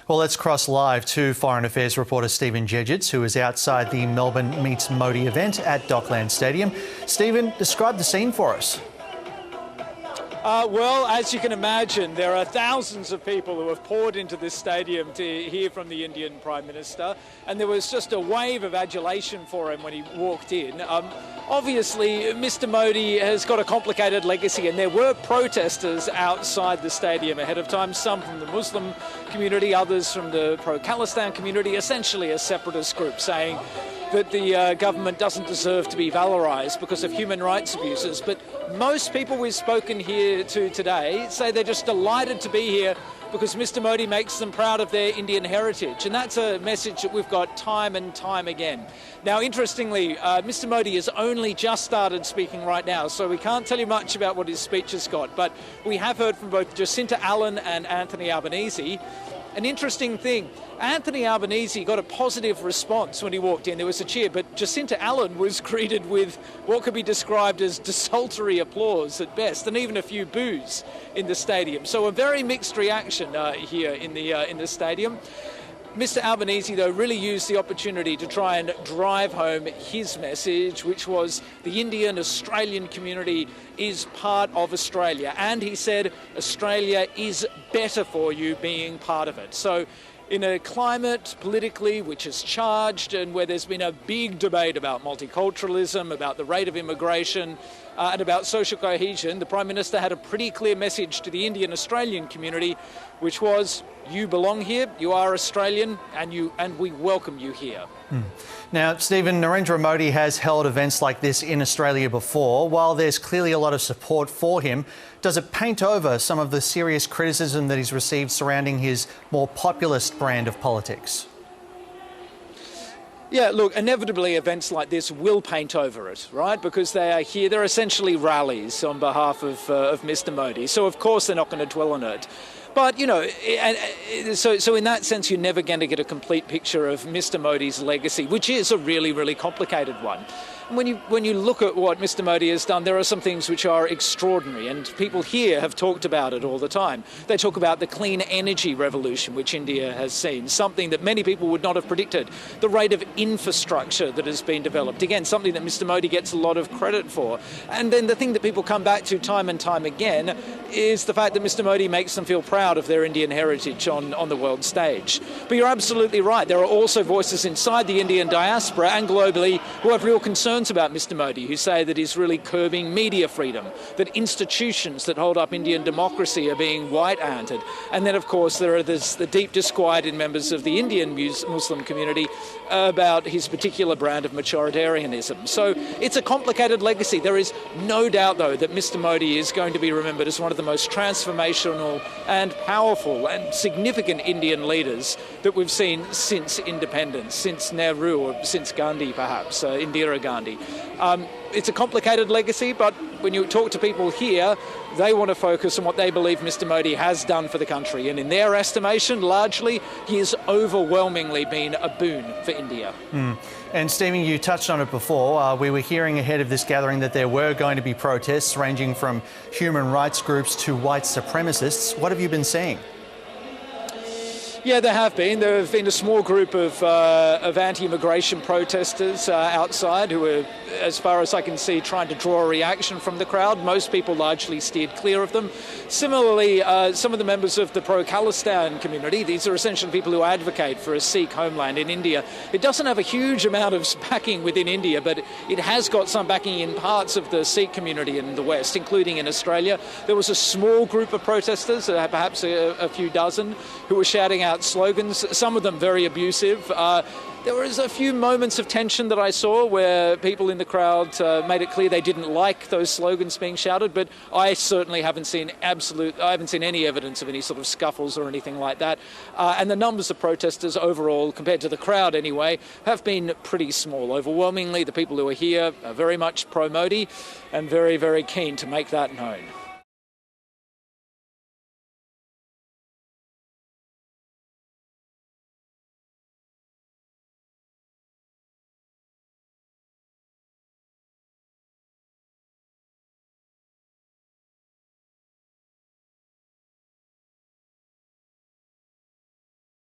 Well, let's cross live to Foreign Affairs reporter Stephen Dziedzic, who is outside the Melbourne Meets Modi event at Dockland Stadium. Stephen, describe the scene for us. Well, as you can imagine, there are thousands of people who have poured into this stadium to hear from the Indian Prime Minister, and there was just a wave of adulation for him when he walked in. Obviously, Mr. Modi has got a complicated legacy, and there were protesters outside the stadium ahead of time, some from the Muslim community, others from the pro-Khalistan community, essentially a separatist group saying that the government doesn't deserve to be valorised because of human rights abuses. But most people we've spoken here to today say they're just delighted to be here because Mr. Modi makes them proud of their Indian heritage. And that's a message that we've got time and time again. Now, interestingly, Mr. Modi has only just started speaking right now, so we can't tell you much about what his speech has got. But we have heard from both Jacinta Allen and Anthony Albanese. An interesting thing, Anthony Albanese got a positive response when he walked in. There was a cheer, but Jacinta Allen was greeted with what could be described as desultory applause at best, and even a few boos in the stadium. So a very mixed reaction here in the stadium. Mr. Albanese, though, really used the opportunity to try and drive home his message, which was the Indian Australian community is part of Australia. And he said Australia is better for you being part of it. So in a climate politically which is charged and where there's been a big debate about multiculturalism, about the rate of immigration and about social cohesion, the Prime Minister had a pretty clear message to the Indian Australian community, which was, you belong here, you are Australian, and we welcome you here. Now, Stephen, Narendra Modi has held events like this in Australia before. While there's clearly a lot of support for him, does it paint over some of the serious criticism that he's received surrounding his more populist brand of politics? Yeah, look, inevitably events like this will paint over it, right? Because they are here, they're essentially rallies on behalf of Mr. Modi. So, of course, they're not going to dwell on it. But, you know, so in that sense, you're never going to get a complete picture of Mr. Modi's legacy, which is a really, really complicated one. And when you look at what Mr. Modi has done, there are some things which are extraordinary, and people here have talked about it all the time. They talk about the clean energy revolution which India has seen, something that many people would not have predicted. The rate of infrastructure that has been developed, again, something that Mr. Modi gets a lot of credit for. And then the thing that people come back to time and time again is the fact that Mr. Modi makes them feel proud of their Indian heritage on the world stage. But you're absolutely right. There are also voices inside the Indian diaspora and globally who have real concerns about Mr. Modi, who say that he's really curbing media freedom, that institutions that hold up Indian democracy are being white-handed. And then, of course, there are the deep disquiet in members of the Indian Muslim community about his particular brand of majoritarianism. So it's a complicated legacy. There is no doubt, though, that Mr. Modi is going to be remembered as one of the most transformational and powerful and significant Indian leaders that we've seen since independence, since Nehru, or since Gandhi, perhaps, Indira Gandhi. It's a complicated legacy, but when you talk to people here, they want to focus on what they believe Mr. Modi has done for the country. And in their estimation, largely, he has overwhelmingly been a boon for India. And Stephen, you touched on it before. We were hearing ahead of this gathering that there were going to be protests ranging from human rights groups to white supremacists. What have you been seeing? Yeah, there have been. There have been a small group of anti-immigration protesters outside who are, as far as I can see, trying to draw a reaction from the crowd. Most people largely steered clear of them. Similarly, some of the members of the pro-Khalistan community, these are essentially people who advocate for a Sikh homeland in India. It doesn't have a huge amount of backing within India, but it has got some backing in parts of the Sikh community in the West, including in Australia. There was a small group of protesters, perhaps a few dozen, who were shouting out slogans, some of them very abusive. There was a few moments of tension that I saw where people in the crowd made it clear they didn't like those slogans being shouted, but I certainly haven't seen any evidence of any sort of scuffles or anything like that. And the numbers of protesters overall, compared to the crowd anyway, have been pretty small. Overwhelmingly, the people who are here are very much pro-Modi and very, very keen to make that known.